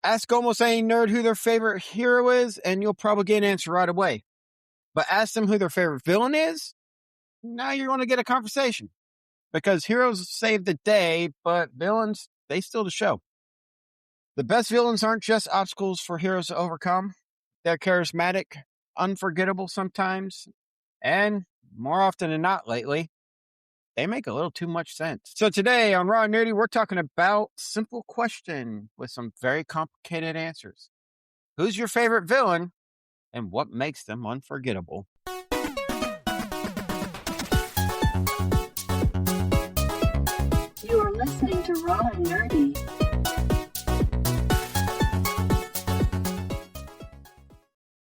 Ask almost any nerd who their favorite hero is, and you'll probably get an answer right away. But ask them who their favorite villain is, now you're going to get a conversation. Because heroes save the day, but villains, they steal the show. The best villains aren't just obstacles for heroes to overcome. They're charismatic, unforgettable sometimes, and more often than not lately, they make a little too much sense. So today on Raw and Nerdy, we're talking about simple question with some very complicated answers. Who's your favorite villain, and what makes them unforgettable? You are listening to Raw and Nerdy.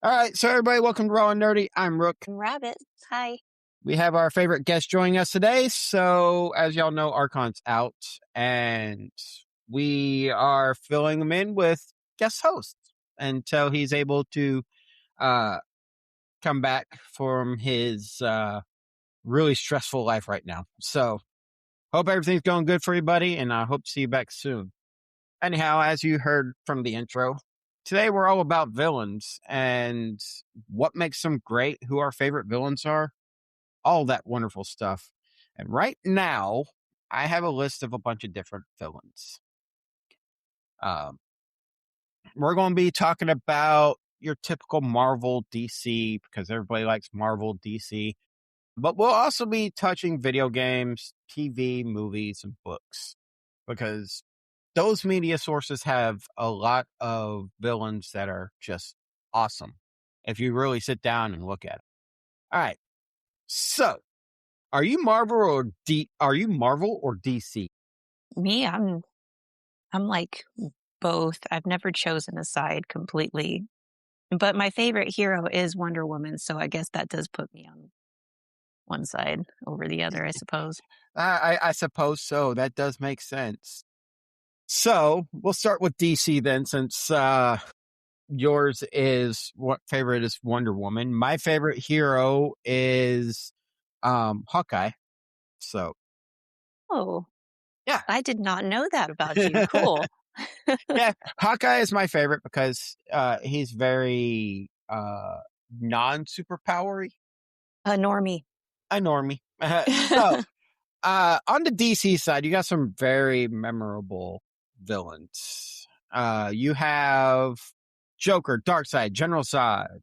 All right, so everybody, welcome to Raw and Nerdy. I'm Rook. Rabbit. Hi. We have our favorite guest joining us today. So, as y'all know, Archon's out, and we are filling him in with guest hosts until he's able to come back from his really stressful life right now. So, hope everything's going good for you, buddy, and I hope to see you back soon. Anyhow, as you heard from the intro, today we're all about villains and what makes them great, who our favorite villains are, all that wonderful stuff. And right now, I have a list of a bunch of different villains. We're going to be talking about your typical Marvel DC, because everybody likes Marvel DC. But we'll also be touching video games, TV, movies, and books, because those media sources have a lot of villains that are just awesome if you really sit down and look at it. All right. So, are you Marvel or DC? Me, I'm like both. I've never chosen a side completely. But my favorite hero is Wonder Woman, so I guess that does put me on one side over the other, I suppose. I suppose so. That does make sense. So, we'll start with DC then, since yours is favorite is Wonder Woman. My favorite hero is Hawkeye. So, Oh, yeah, I did not know that about you. Cool. Yeah, Hawkeye is my favorite because he's very non-superpowery. A normie. A normie. So, on the DC side, you got some very memorable villains. You have Joker, Darkseid, General Zod,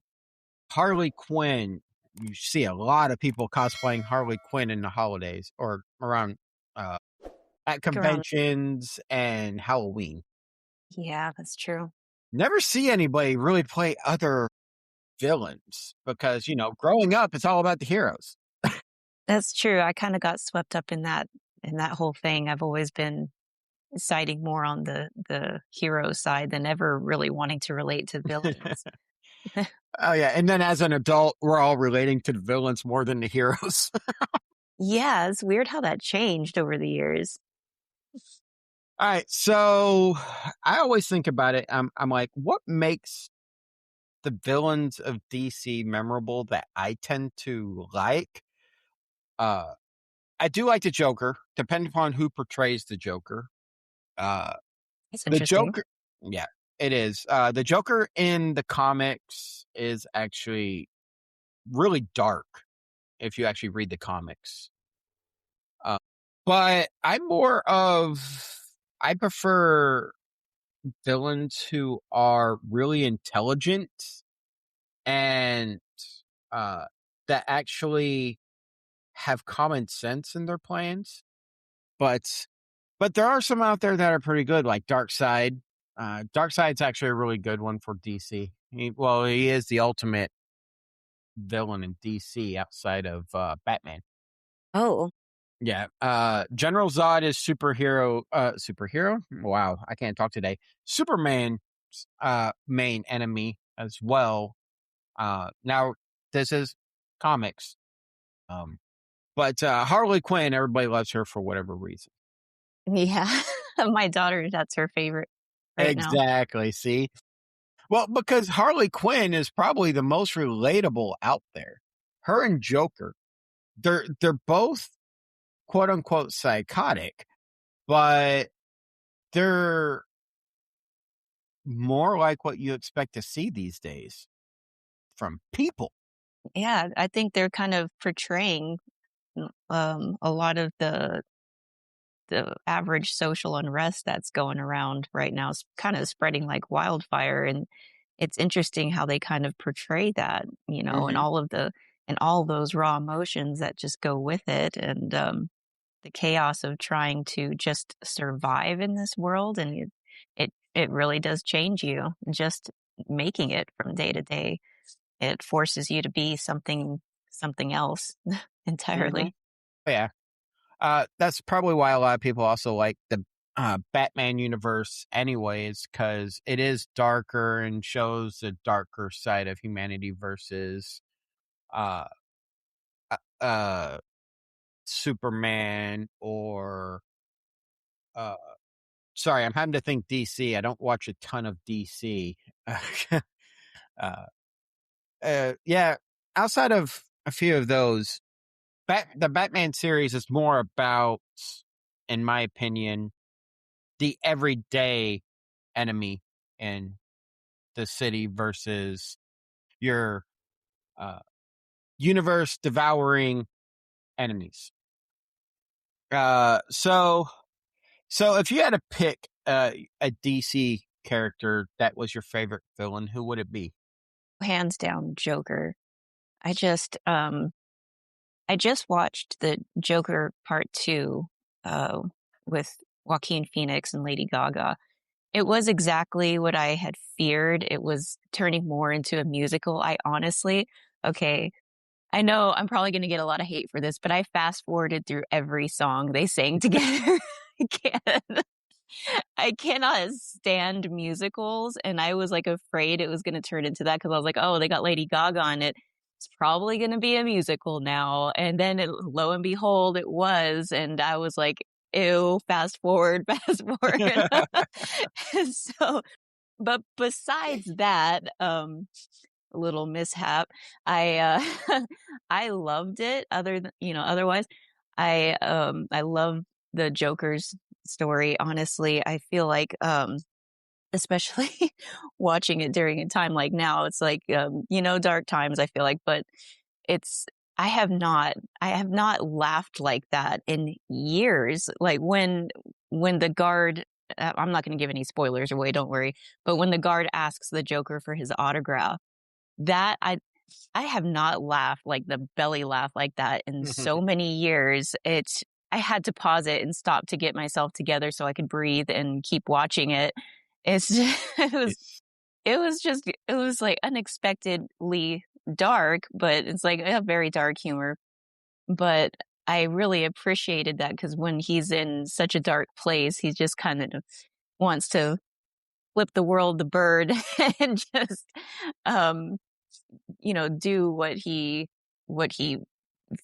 Harley Quinn. You see a lot of people cosplaying Harley Quinn in the holidays or around at conventions and Halloween. Yeah, that's true. Never see anybody really play other villains because, growing up, it's all about the heroes. That's true. I kind of got swept up in that whole thing. I've always been siding more on the hero side than ever really wanting to relate to villains. Oh, yeah. And then as an adult, we're all relating to the villains more than the heroes. Yeah, it's weird how that changed over the years. All right. So I always think about it. I'm like, what makes the villains of DC memorable that I tend to like? I do like the Joker, depending upon who portrays the Joker. That's The interesting. Joker, yeah, it is. The Joker in the comics is actually really dark if you actually read the comics. But I prefer villains who are really intelligent and that actually have common sense in their plans. But there are some out there that are pretty good, like Darkseid. Darkseid's actually a really good one for DC. He is the ultimate villain in DC outside of Batman. Oh, Yeah. General Zod is superhero. Wow, I can't talk today. Superman's main enemy as well. Now this is comics. But Harley Quinn, everybody loves her for whatever reason. yeah. My daughter, that's her favorite right now. Exactly. See? Well, because Harley Quinn is probably the most relatable out there. Her and Joker, they're both quote unquote psychotic, but they're more like what you expect to see these days from people. Yeah, I think they're kind of portraying a lot of the average social unrest that's going around right now is kind of spreading like wildfire, and it's interesting how they kind of portray that, and Hmm. all those raw emotions that just go with it, and the chaos of trying to just survive in this world, and it really does change you just making it from day to day. It forces you to be something else Hmm. entirely. Yeah. That's probably why a lot of people also like the Batman universe, anyways, because it is darker and shows a darker side of humanity versus uh, uh, Superman or uh, sorry, I'm having to think DC. I don't watch a ton of DC. uh, yeah, outside of a few of those, the Batman series is more about, in my opinion, the everyday enemy in the city versus your uh, universe devouring enemies. So if you had to pick a DC character that was your favorite villain, who would it be? Hands down, Joker. I just I just watched the Joker Part 2 uh, with Joaquin Phoenix and Lady Gaga. It was exactly what I had feared. It was turning more into a musical. I honestly, okay, I know I'm probably going to get a lot of hate for this, but I fast forwarded through every song they sang together. I can't. I cannot stand musicals, and I was like afraid it was going to turn into that because I was like, oh, they got Lady Gaga in it. It's probably going to be a musical now. And then lo and behold, it was. And I was like, ew, fast forward, fast forward. And so, but besides that, little mishap, I loved it. Otherwise, I love the Joker's story. Honestly, I feel like, especially watching it during a time like now, it's like, dark times, I feel like, but it's, I have not laughed like that in years. Like when the guard, I'm not going to give any spoilers away, don't worry. But when the guard asks the Joker for his autograph, that I have not laughed like the belly laugh like that in so many years. I had to pause it and stop to get myself together so I could breathe and keep watching it. It's just, It's- it was like unexpectedly dark, but it's like a very dark humor. But I really appreciated that because when he's in such a dark place, he just kind of wants to flip the world the bird and just um do what he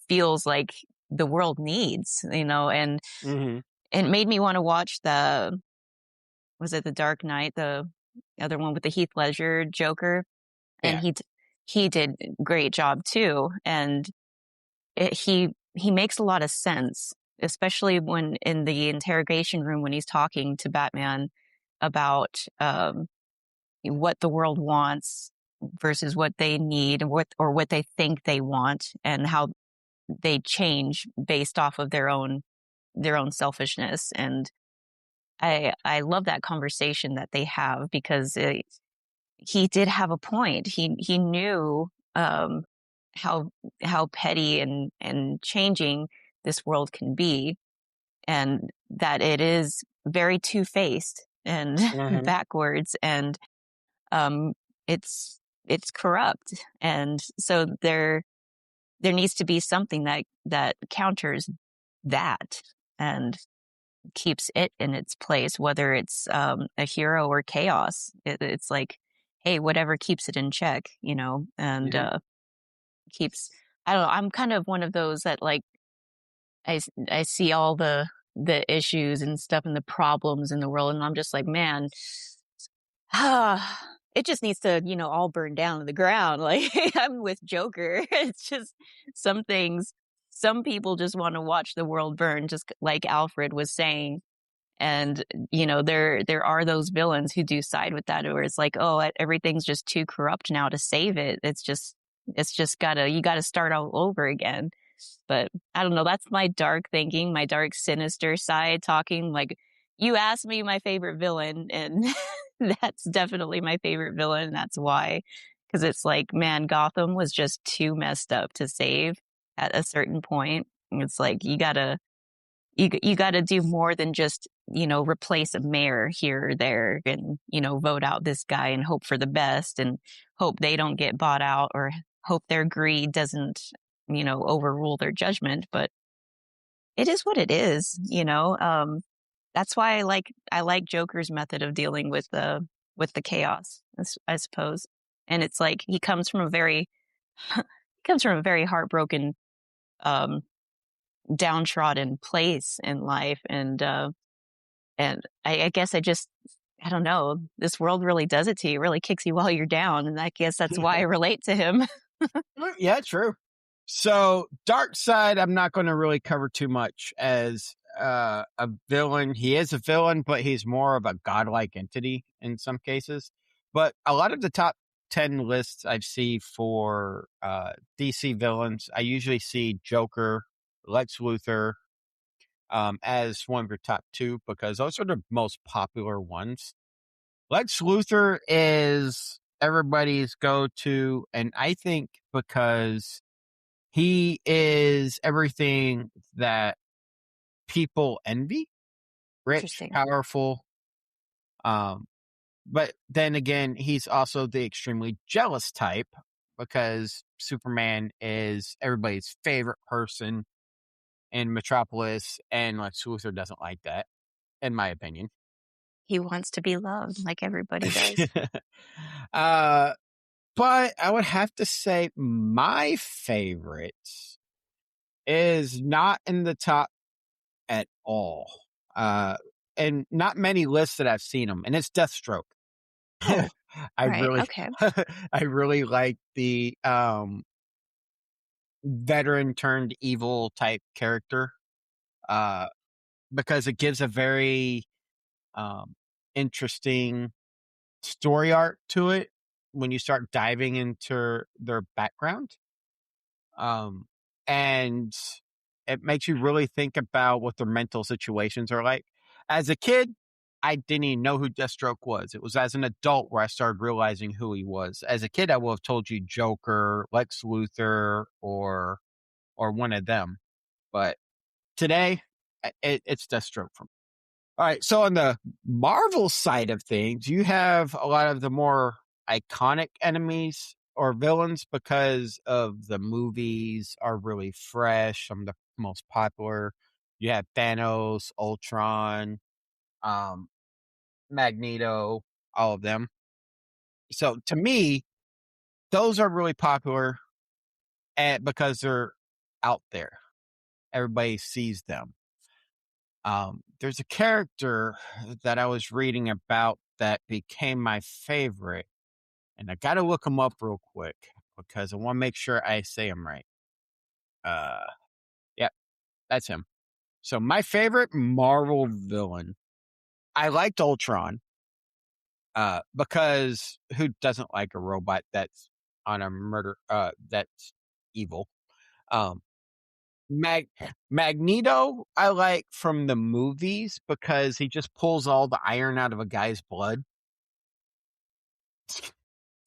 feels like the world needs, and Mhm. it made me want to watch the was it the Dark Knight, the other one with the Heath Ledger Joker, and Yeah. he did a great job too, and he makes a lot of sense, especially when in the interrogation room when he's talking to Batman about what the world wants versus what they need, and what they think they want, and how they change based off of their own selfishness. And I love that conversation that they have because he did have a point. He knew how petty and changing this world can be, and that it is very two-faced and Mhm. backwards, and um, it's corrupt, and so there needs to be something that counters that and keeps it in its place, whether it's a hero or chaos. It's like, hey, whatever keeps it in check, and Mhm. keeps. I don't know. I'm kind of one of those that like I see all the issues and stuff and the problems in the world, and I'm just like, man, it just needs to, all burn down to the ground. Like I'm with Joker. It's just some things, some people just want to watch the world burn, just like Alfred was saying. And, you know, there are those villains who do side with that, where it's like, oh, everything's just too corrupt now to save it. It's just you gotta start all over again. But I don't know. That's my dark thinking, my dark, sinister side talking. Like, you asked me my favorite villain, and that's definitely my favorite villain. And that's why. Because it's like, man, Gotham was just too messed up to save at a certain point. And it's like, you gotta do more than just, you know, replace a mayor here or there and, you know, vote out this guy and hope for the best and hope they don't get bought out or hope their greed doesn't, you know, overrule their judgment. But it is what it is, you know. That's why I like Joker's method of dealing with the chaos, I suppose. And it's like he comes from a very he comes from a very heartbroken, um, downtrodden place in life, and I guess I don't know. This world really does it to you. It really kicks you while you're down, and I guess that's why I relate to him. Yeah, true. So, Dark Side, I'm not going to really cover too much as a villain. He is a villain, but he's more of a godlike entity in some cases. But a lot of the top 10 lists I see for DC villains, I usually see Joker, Lex Luthor as one of your top two because those are the most popular ones. Lex Luthor is everybody's go to, and I think because he is everything that people envy: rich, Interesting. powerful. Um, but then again, he's also the extremely jealous type because Superman is everybody's favorite person in Metropolis, and Lex Luthor doesn't like that, in my opinion. He wants to be loved like everybody does. uh, but I would have to say my favorite is not in the top at all. Uh, and not many lists that I've seen him, and it's Deathstroke. Oh, I right. really, Okay. I really like the veteran turned evil type character uh, because it gives a very um, interesting story arc to it when you start diving into their background. Um, and it makes you really think about what their mental situations are like. As a kid, I didn't even know who Deathstroke was. It was as an adult where I started realizing who he was. As a kid, I would have told you Joker, Lex Luthor, or one of them. But today, it's Deathstroke for me. All right. So on the Marvel side of things, you have a lot of the more iconic enemies or villains because of the movies are really fresh. Some of the most popular. You have Thanos, Ultron, um, Magneto, all of them. So to me, those are really popular because they're out there. Everybody sees them. There's a character that I was reading about that became my favorite, and I got to look him up real quick because I want to make sure I say him right. Uh, yeah, that's him. So my favorite Marvel villain, I liked Ultron, because who doesn't like a robot that's on a murder, that's evil? Um, Mag Magneto, I like from the movies because he just pulls all the iron out of a guy's blood.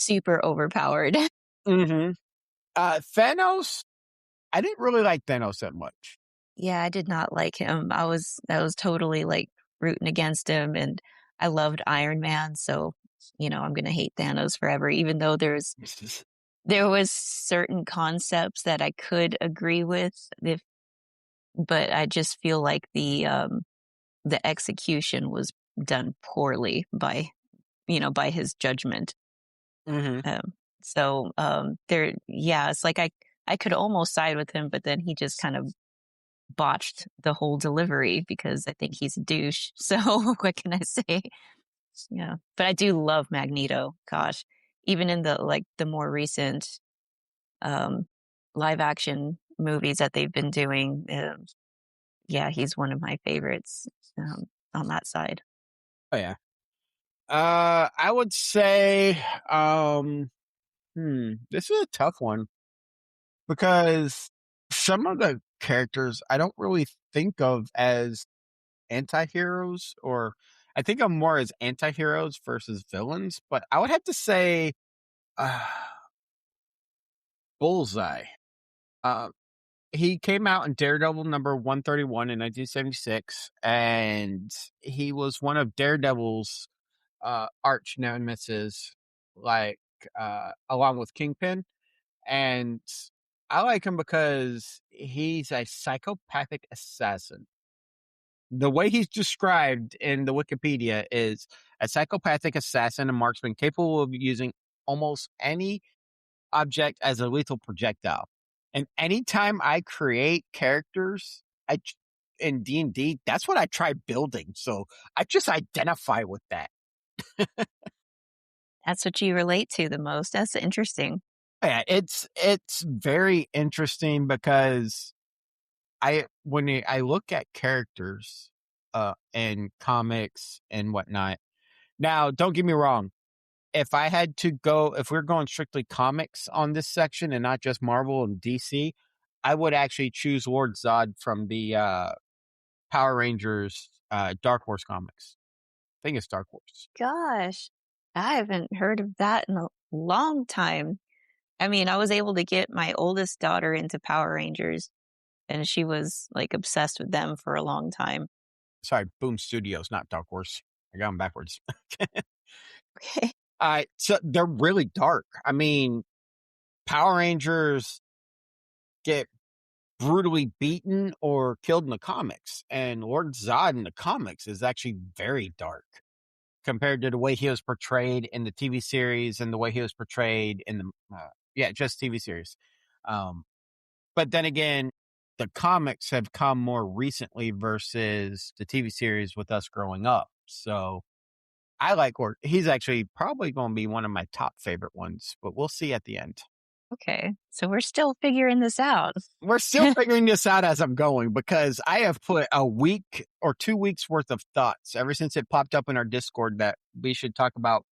Super overpowered. Mm-hmm. Thanos, I didn't really like Thanos that much. Yeah, I did not like him. I was totally like rooting against him, and I loved Iron Man, so you know, I'm gonna hate Thanos forever, even though there was certain concepts that I could agree with, if but I just feel like the execution was done poorly by, you know, by his judgment. Mm-hmm. There, yeah, it's like I could almost side with him, but then he just kind of botched the whole delivery because I think he's a douche. So what can I say? Yeah, but I do love Magneto. Gosh, even in the more recent um, live action movies that they've been doing, yeah, he's one of my favorites. on that side. Oh yeah. I would say, this is a tough one because some of the characters I don't really think of as anti-heroes, or I think of more as anti-heroes versus villains, but I would have to say, uh, Bullseye. Uh, he came out in Daredevil number 131 in 1976, and he was one of Daredevil's arch nemesis, like along with Kingpin. And I like him because he's a psychopathic assassin. The way he's described in the Wikipedia is a psychopathic assassin and marksman capable of using almost any object as a lethal projectile. And anytime I create characters, in D&D, that's what I try building. So I just identify with that. That's what you relate to the most. That's interesting. Yeah, it's very interesting because I look at characters in comics and whatnot. Now, don't get me wrong. If we're going strictly comics on this section and not just Marvel and DC, I would actually choose Lord Zod from the Power Rangers Dark Horse comics. I think it's Dark Horse. Gosh, I haven't heard of that in a long time. I mean, I was able to get my oldest daughter into Power Rangers, and she was like obsessed with them for a long time. Sorry, Boom Studios, not Dark Horse. I got them backwards. Okay. So they're really dark. I mean, Power Rangers get brutally beaten or killed in the comics, and Lord Zod in the comics is actually very dark compared to the way he was portrayed in the TV series and the way he was portrayed in the just TV series. Um, but then again, the comics have come more recently versus the TV series with us growing up. So I like Lord. He's actually probably going to be one of my top favorite ones, but we'll see at the end. Okay. So we're still figuring this out. We're still figuring this out as I'm going because I have put a week or 2 weeks worth of thoughts ever since it popped up in our Discord that we should talk about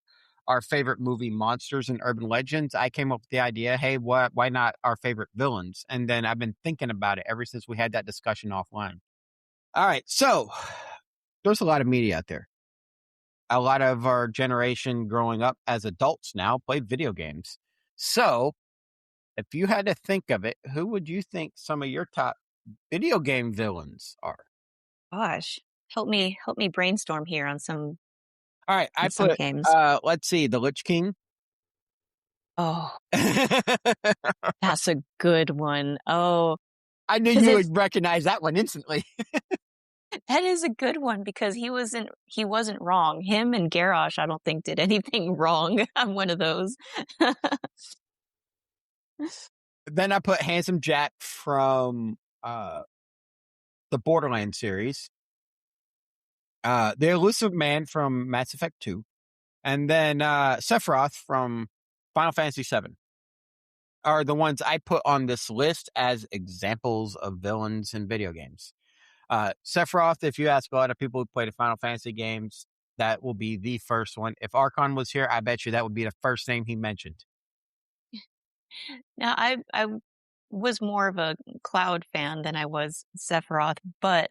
our favorite movie monsters and urban legends. I came up with the idea, hey, why not our favorite villains? And then I've been thinking about it ever since we had that discussion offline. All right. So there's a lot of media out there. A lot of our generation growing up as adults now played video games. So if you had to think of it, who would you think some of your top video game villains are? Gosh, help me brainstorm here All right, I on some put games. let's see, the Lich King. Oh, that's a good one. Oh, I knew because you it's would recognize that one instantly. that is a good one because he wasn't wrong. Him and Garrosh, I don't think did anything wrong. I'm one of those. Then I put Handsome Jack from the Borderlands series, the Elusive Man from Mass Effect 2, and then Sephiroth from Final Fantasy 7 are the ones I put on this list as examples of villains in video games. Sephiroth, if you ask a lot of people who play the Final Fantasy games, that will be the first one. If Archon was here, I bet you that would be the first name he mentioned. Now, I was more of a Cloud fan than I was Sephiroth, but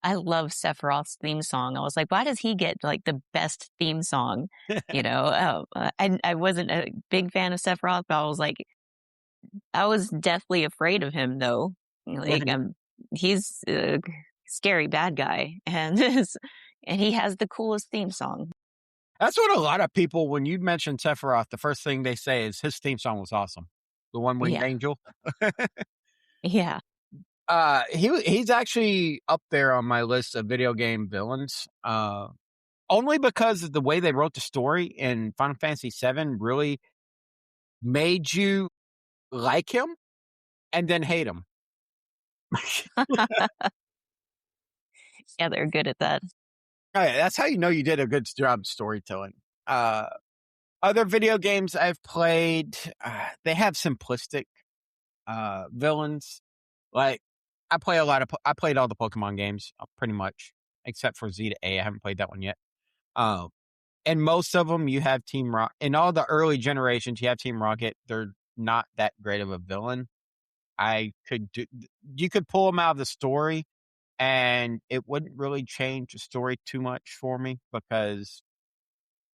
I love Sephiroth's theme song. I was like, why does he get like the best theme song? I wasn't a big fan of Sephiroth, but I was deathly afraid of him though. Like, he's a scary bad guy, and and he has the coolest theme song. That's what a lot of people, when you mention Sephiroth, the first thing they say is his theme song was awesome. The One Winged Yeah, Angel. yeah. He's actually up there on my list of video game villains. Only because of the way they wrote the story in Final Fantasy VII really made you like him and then hate him. Yeah, they're good at that. Oh, yeah, that's how you know you did a good job storytelling. Uh, Other video games I've played, they have simplistic villains. Like I played all the Pokemon games, pretty much. except for Z to A. I haven't played that one yet. Um, and most of them, you have Team Rocket. In all the early generations, you have Team Rocket. They're not that great of a villain. You could pull them out of the story, and it wouldn't really change the story too much for me because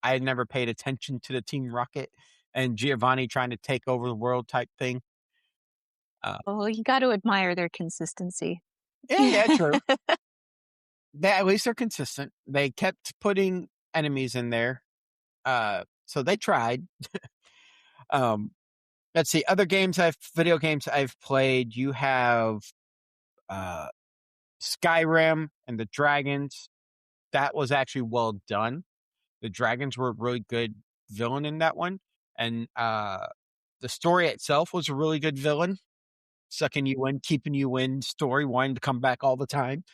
I had never paid attention to the Team Rocket and Giovanni trying to take over the world type thing. Oh, you got to admire their consistency. Yeah, true. At least they're consistent. They kept putting enemies in there. So they tried. Um, let's see. Video games I've played. You have uh, Skyrim and the dragons. That was actually well done. The dragons were a really good villain in that one. And the story itself was a really good villain, sucking you in, keeping you in story, wanting to come back all the time.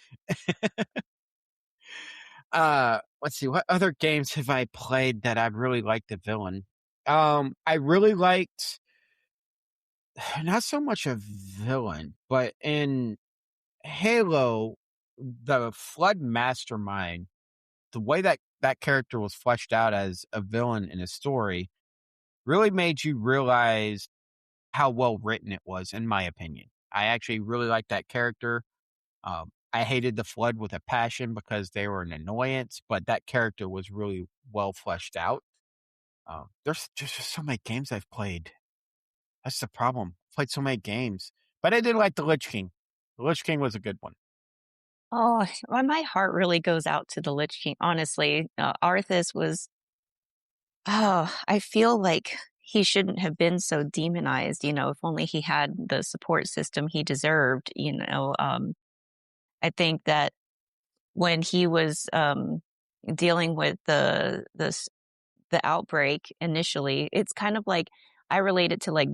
Let's see, what other games have I played that I really liked the villain? I really liked not so much a villain, but in Halo, the Flood Mastermind, the way that that character was fleshed out as a villain in a story really made you realize how well written it was, in my opinion. I actually really liked that character. I hated the Flood with a passion because they were an annoyance, but that character was really well fleshed out. There's just so many games I've played. That's the problem. Played so many games, but I did like the Lich King. The Lich King was a good one. Oh, well, my heart really goes out to the Lich King. Honestly, Arthas was. Oh, I feel like he shouldn't have been so demonized. If only he had the support system he deserved. I think that when he was dealing with the outbreak initially, it's kind of like I relate it to like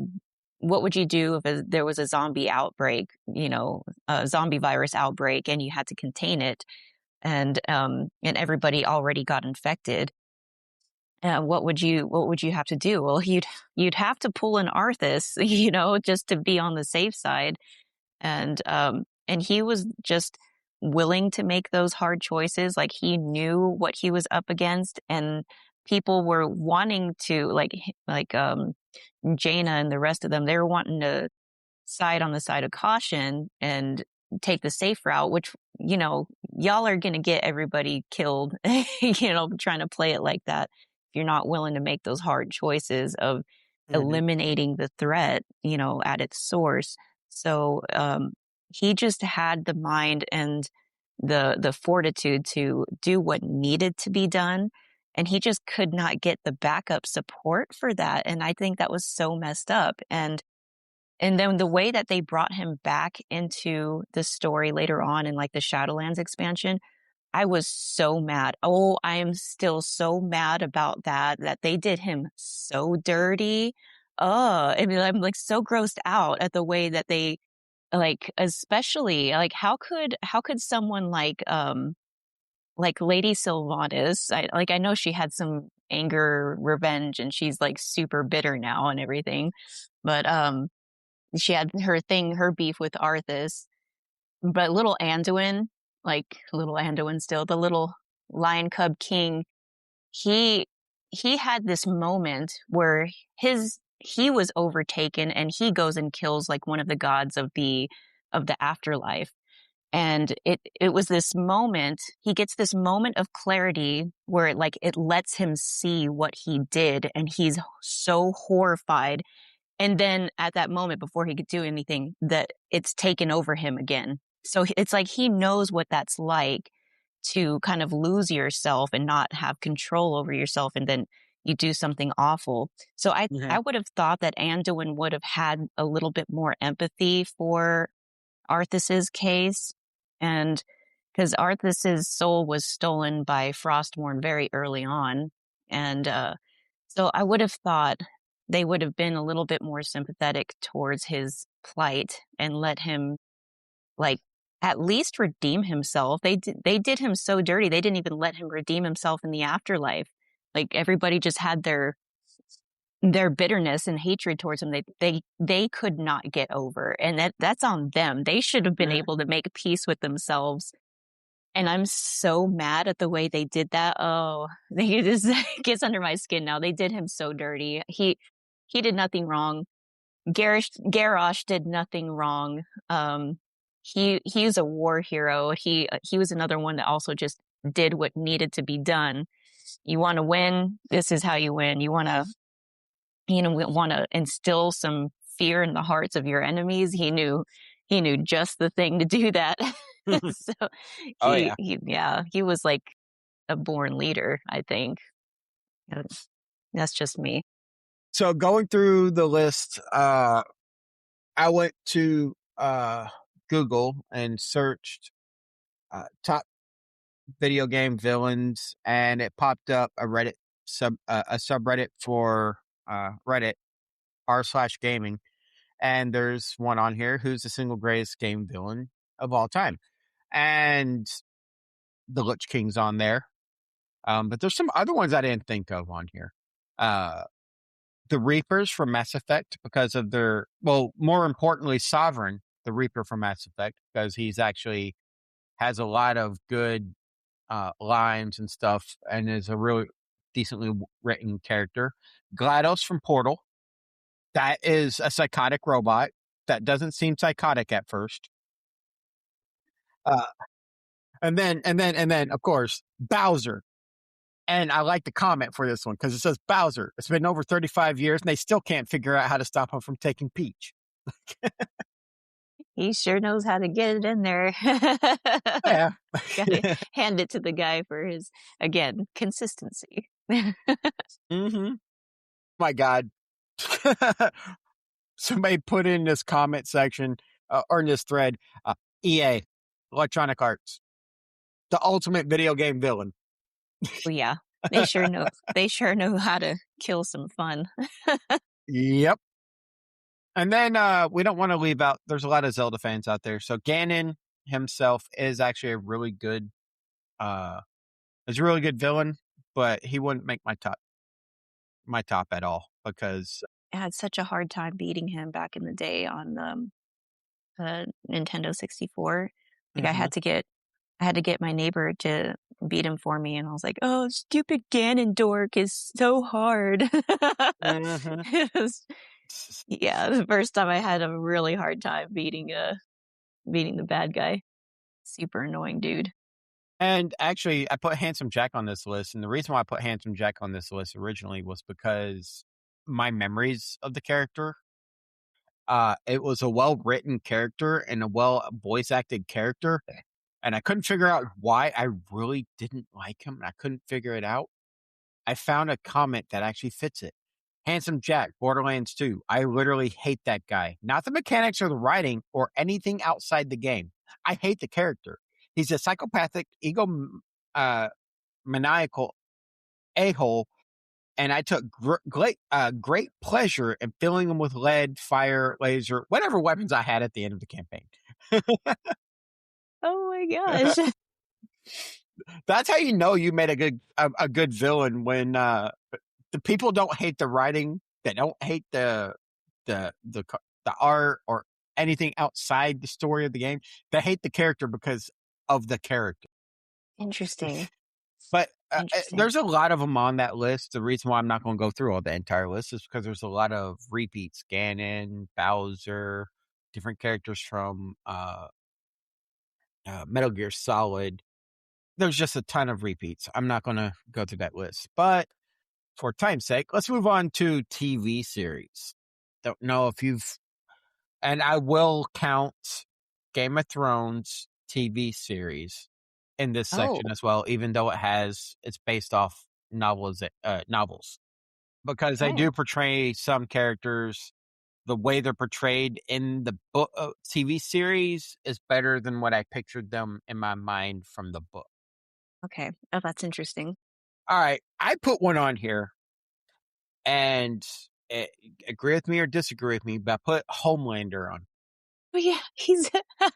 what would you do if there was a zombie outbreak, a zombie virus outbreak, and you had to contain it, and everybody already got infected. What would you have to do? Well, you'd have to pull an Arthas, just to be on the safe side. And he was just willing to make those hard choices. Like he knew what he was up against, and people were wanting to Jaina and the rest of them. They were wanting to side on the side of caution and take the safe route, which, y'all are going to get everybody killed, trying to play it like that. If you're not willing to make those hard choices of Mhm. eliminating the threat, at its source. So, he just had the mind and the fortitude to do what needed to be done. And he just could not get the backup support for that. And I think that was so messed up. And then the way that they brought him back into the story later on in like the Shadowlands expansion, I was so mad. Oh, I am still so mad about that they did him so dirty. I mean, I'm like so grossed out at the way that they like, especially like how could someone like Lady Sylvanas, I know she had some anger, revenge, and she's like super bitter now and everything. But she had her beef with Arthas. But little Anduin still, the little lion cub king, he he had this moment where he was overtaken and he goes and kills like one of the gods of the afterlife. And it was this moment, he gets this moment of clarity where it lets him see what he did, and he's so horrified. And then at that moment, before he could do anything, that it's taken over him again. So it's like he knows what that's like to kind of lose yourself and not have control over yourself, and then you do something awful. So I Mhm. would have thought that Anduin would have had a little bit more empathy for Arthas's case, and because Arthas's soul was stolen by Frostmourne very early on, and so I would have thought they would have been a little bit more sympathetic towards his plight and let him like at least redeem himself. They did him so dirty. They didn't even let him redeem himself in the afterlife. Like everybody just had their bitterness and hatred towards him. They could not get over, and that's on them. They should have been Mhm. able to make peace with themselves And I'm so mad at the way they did that. Oh, they just gets under my skin now. They did him so dirty. He did nothing wrong. Garrosh did nothing wrong. He's a war hero. He was another one that also just did what needed to be done. You want to win, this is how you win. You want to, want to instill some fear in the hearts of your enemies. He knew just the thing to do that. So Oh yeah. he was like a born leader, I think. That's just me. So going through the list, I went to Google and searched top video game villains, and it popped up a Reddit a subreddit for Reddit r/gaming, and there's one on here who's the single greatest game villain of all time, and the Lich King's on there. But there's some other ones I didn't think of on here. The Reapers from Mass Effect, because of their, well, more importantly, Sovereign, the Reaper from Mass Effect, because he's actually has a lot of good lines and stuff, and is a really decently written character. GLaDOS from Portal, that is a psychotic robot that doesn't seem psychotic at first. Uh, and then, of course, Bowser. And I like the comment for this one because it says Bowser. It's been over 35 years and they still can't figure out how to stop him from taking Peach. He sure knows how to get it in there. Yeah. Gotta hand it to the guy for his, again, consistency. Mm-hmm. My God. Somebody put in this comment section or in this thread, EA, Electronic Arts, the ultimate video game villain. Well, yeah, they sure know how to kill some fun. Yep. And then we don't want to leave out, there's a lot of Zelda fans out there. So Ganon himself is actually a really good villain, but he wouldn't make my top at all because I had such a hard time beating him back in the day on Nintendo 64. Like Mhm. I had to get my neighbor to beat him for me, and I was like, "Oh, stupid Ganondorf is so hard." Mhm. It was, yeah, the first time I had a really hard time beating the bad guy. Super annoying dude. And actually, I put Handsome Jack on this list, and the reason why I put Handsome Jack on this list originally was because my memories of the character. It was a well-written character and a well voice acted character, and I couldn't figure out why I really didn't like him. I couldn't figure it out. I found a comment that actually fits it. Handsome Jack, Borderlands 2. I literally hate that guy. Not the mechanics or the writing or anything outside the game. I hate the character. He's a psychopathic, uh, maniacal a-hole, and I took great pleasure in filling him with lead, fire, laser, whatever weapons I had at the end of the campaign. Oh my gosh. That's how you know you made a good villain when the people don't hate the writing, they don't hate the art or anything outside the story of the game. They hate the character because of the character. Interesting. But Interesting. there's a lot of them on that list. The reason why I'm not going to go through all the entire list is because there's a lot of repeats. Ganon, Bowser, different characters from Metal Gear Solid. There's just a ton of repeats. I'm not going to go through that list. But for time's sake, let's move on to TV series. Don't know if you've, and I will count Game of Thrones TV series in this Oh, section as well, even though it's based off novels, because they okay. do portray some characters. The way they're portrayed in the book TV series is better than what I pictured them in my mind from the book. Okay. Oh, that's interesting. All right, I put one on here, and eh, agree with me or disagree with me, but I put Homelander on. Oh yeah, he's I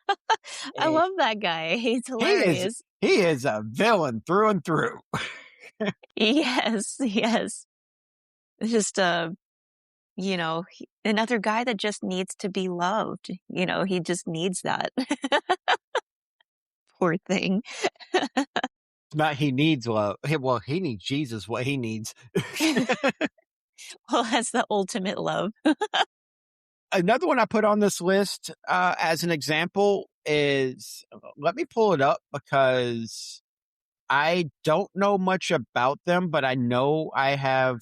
Eh, love that guy. He's He is hilarious. he is a villain through and through. Yes, yes. It's just another guy that just needs to be loved. He just needs that. Poor thing. Not he needs love. Well, he needs Jesus. What he needs. Well, that's the ultimate love. Another one I put on this list as an example is, let me pull it up because I don't know much about them, but I know I have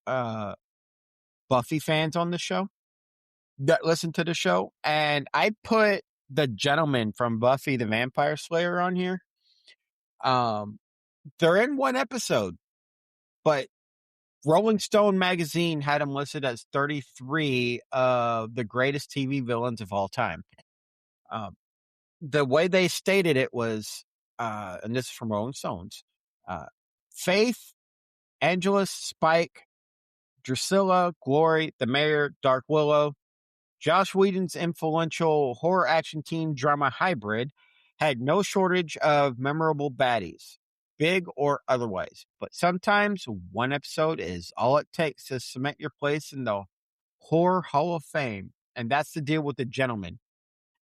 uh, Buffy fans on the show that listen to the show, and I put the gentleman from Buffy the Vampire Slayer on here. Um, they're in one episode, but Rolling Stone magazine had him listed as 33 of the greatest TV villains of all time. Um, the way they stated it was, and this is from Rolling Stones, uh, Faith, Angelus, Spike, Drusilla, Glory, the Mayor, Dark Willow, Josh Whedon's influential horror action teen drama hybrid had no shortage of memorable baddies, big or otherwise. But sometimes one episode is all it takes to cement your place in the Horror Hall of Fame. And that's the deal with the gentleman.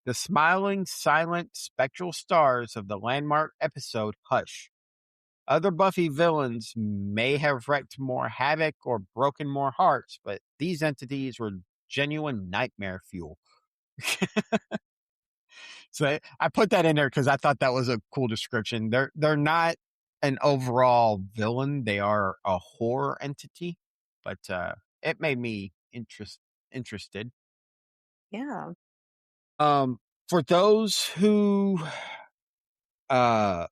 The smiling, silent, spectral stars of the landmark episode Hush. Other Buffy villains may have wreaked more havoc or broken more hearts, but these entities were genuine nightmare fuel. So I put that in there because I thought that was a cool description. They're not an overall villain; they are a horror entity. But it made me interested. Yeah. Um, for those who uh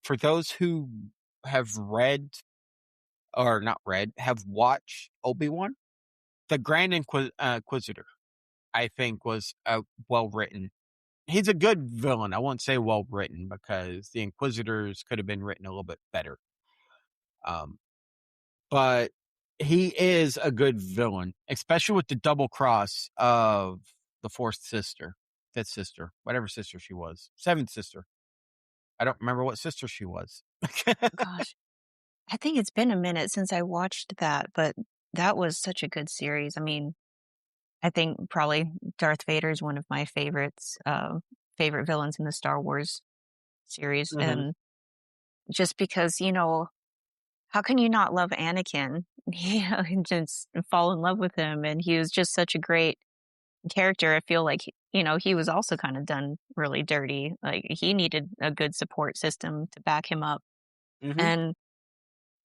for those who have read or not read, have watched Obi-Wan, the Grand Inquisitor, I think was well written. He's a good villain. I won't say well written because the Inquisitors could have been written a little bit better. Um, but he is a good villain, especially with the double cross of the fourth sister, fifth sister, whatever sister she was, seventh sister. I don't remember what sister she was. Gosh, I think it's been a minute since I watched that, but that was such a good series. I mean, I think probably Darth Vader is one of my favorites, favorite villains in the Star Wars series. Hmm. And just because, how can you not love Anakin? And just fall in love with him. And he was just such a great character. I feel like, he was also kind of done really dirty. Like he needed a good support system to back him up. Hmm. And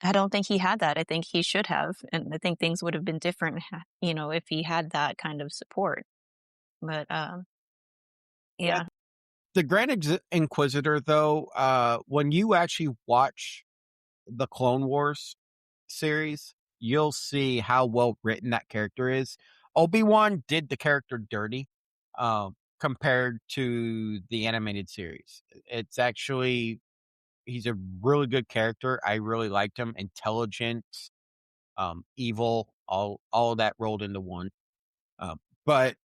I don't think he had that. I think he should have. And I think things would have been different, if he had that kind of support. But Yeah. yeah. The Grand Inquisitor, though, when you actually watch the Clone Wars series, you'll see how well written that character is. Obi-Wan did the character dirty compared to the animated series. It's actually, he's a really good character. I really liked him. Intelligent, evil, all of that rolled into one. But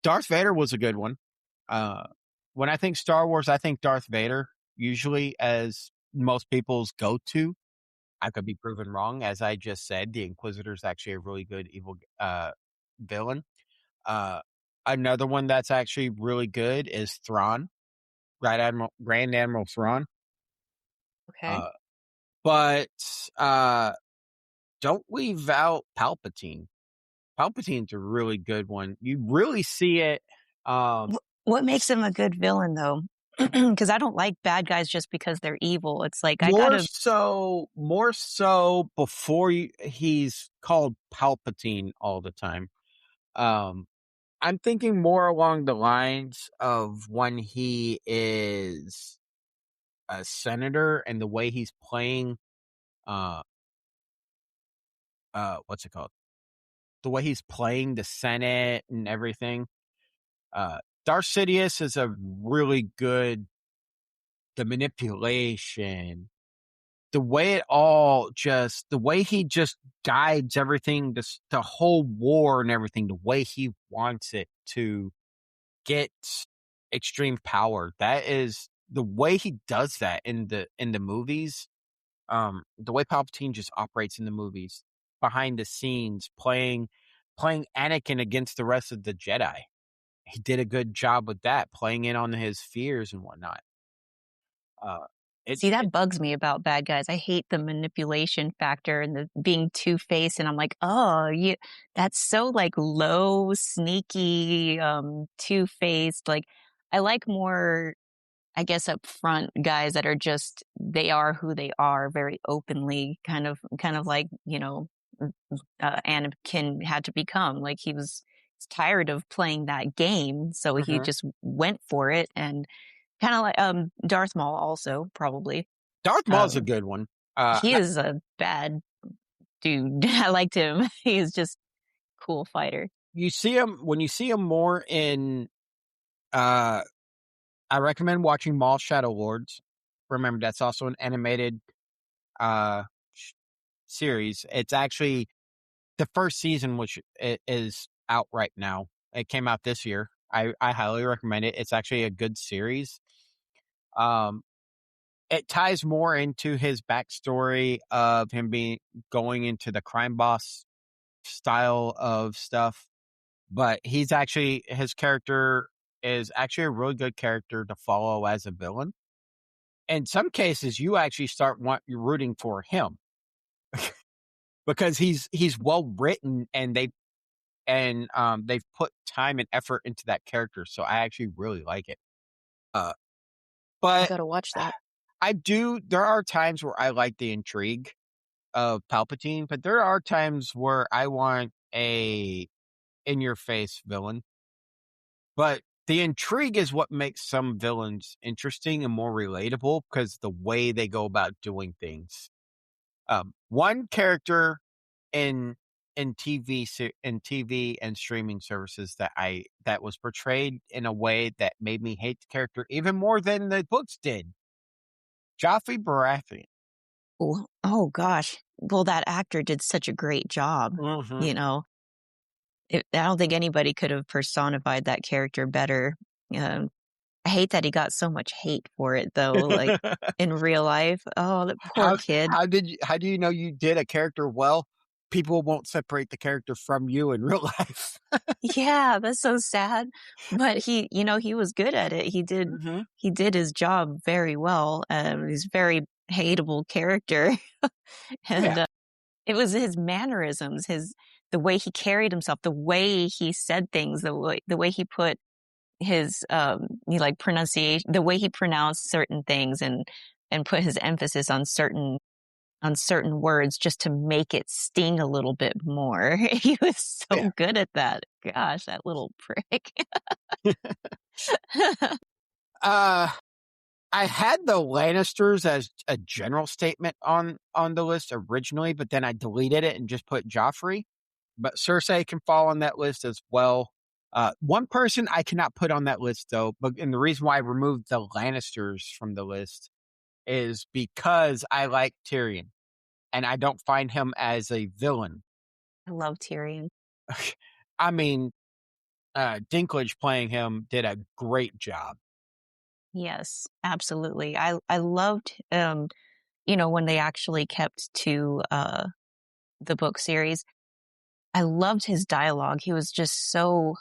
Darth Vader was a good one. Uh, when I think Star Wars, I think Darth Vader usually as most people's go-to. I could be proven wrong. As I just said, the Inquisitor is actually a really good evil villain. Uh, Another one that's actually really good is Thrawn, Grand Admiral Thrawn. Okay. Uh, but uh, don't leave out Palpatine. Palpatine's a really good one. You really see it. What makes him a good villain, though? Because I don't like bad guys just because they're evil. It's like I gotta. More so before he's called Palpatine all the time. Um, I'm thinking more along the lines of when he is a senator and the way he's playing, uh, what's it called? The way he's playing the Senate and everything. Uh, Darth Sidious is a really good, the manipulation, the way he just guides everything, the whole war and everything, the way he wants it to get extreme power. That is the way he does that in the movies. The way Palpatine just operates in the movies, behind the scenes, playing Anakin against the rest of the Jedi. He did a good job with that, playing in on his fears and whatnot. Uh, See, it's that bugs me about bad guys. I hate the manipulation factor and the being two-faced, and I'm like, "Oh, you that's so, like, low, sneaky, two-faced." Like, I like more, I guess, upfront guys that are just they are who they are very openly, kind of like, Anakin had to become. Like, he's tired of playing that game, so he Mhm. just went for it, and kinda like, Darth Maul also, probably. Darth Maul's a Um, good one. he is a bad dude. I liked him. He is just cool fighter. You see him when you see him more in. Uh, I recommend watching Maul Shadow Lords. Remember, that's also an animated uh sh- series. It's actually the first season, which is out right now. It came out this year. I highly recommend it. It's actually a good series. Um, it ties more into his backstory of him being going into the crime boss style of stuff. But his character is actually a really good character to follow as a villain. In some cases, you actually you're rooting for him because he's well written and they've put time and effort into that character. So I actually really like it. Uh, I but gotta watch that. there are times where I like the intrigue of Palpatine, but there are times where I want a in your face villain. But the intrigue is what makes some villains interesting and more relatable because the way they go about doing things. One character in in TV and streaming services that was portrayed in a way that made me hate the character even more than the books did. Joffrey Baratheon. Oh gosh. Well, that actor did such a great job, Hmm. you know? I don't think anybody could have personified that character better. Um, I hate that he got so much hate for it, though, like, in real life. Oh, that poor kid. How do you know you did a character well? People won't separate the character from you in real life. Yeah, that's so sad, but he was good at it. Hmm. He did his job very well. He's a very hateable character, and, Yeah, it was his mannerisms, his the way he carried himself, the way he said things, the way he put his, pronunciation the way he pronounced certain things and put his emphasis on certain words just to make it sting a little bit more. He was yeah. so good at that. Gosh, that little prick. Uh, I had the Lannisters as a general statement on the list originally, but then I deleted it and just put Joffrey. But Cersei can fall on that list as well. One person I cannot put on that list though, and the reason why I removed the Lannisters from the list is because I like Tyrion and I don't find him as a villain. I love Tyrion. I mean, Dinklage playing him did a great job. Yes, absolutely. I loved, when they actually kept to, the book series. I loved his dialogue. He was just so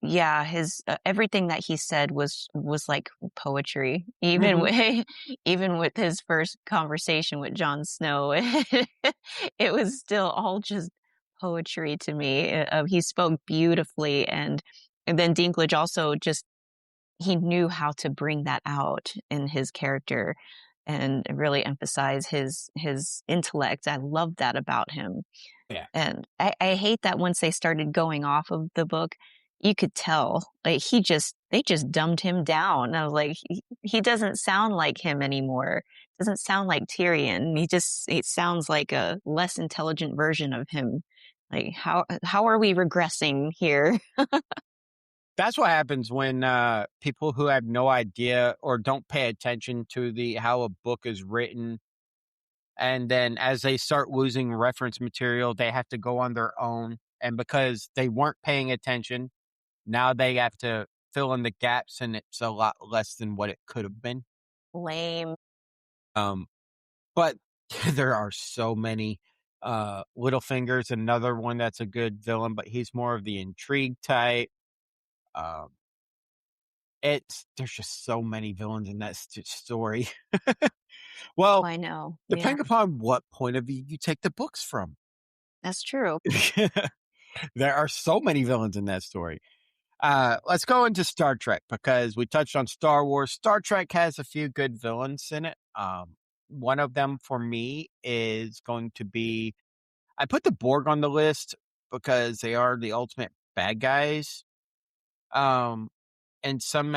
yeah, his everything that he said was like poetry. Even Hmm. with even with his first conversation with Jon Snow, it was still all just poetry to me. He spoke beautifully, and then Dinklage also just he knew how to bring that out in his character and really emphasize his intellect. I love that about him. Yeah. And I hate that once they started going off of the book, you could tell, like, they just dumbed him down. I was like, he doesn't sound like him anymore. Doesn't sound like Tyrion. It sounds like a less intelligent version of him. Like, how are we regressing here? That's what happens when people who have no idea or don't pay attention to the how a book is written, and then as they start losing reference material, they have to go on their own. And because they weren't paying attention, now they have to fill in the gaps, and it's a lot less than what it could have been. Lame. Um, but there are so many. Littlefinger's another one that's a good villain, but he's more of the intrigue type. Um, there's just so many villains in that story. Well, I know. Yeah, depending upon what point of view you take the books from. that's true. There are so many villains in that story. Let's go into Star Trek because we touched on Star Wars. Star Trek has a few good villains in it. One of them for me is going to be I put the Borg on the list because they are the ultimate bad guys. Um, in some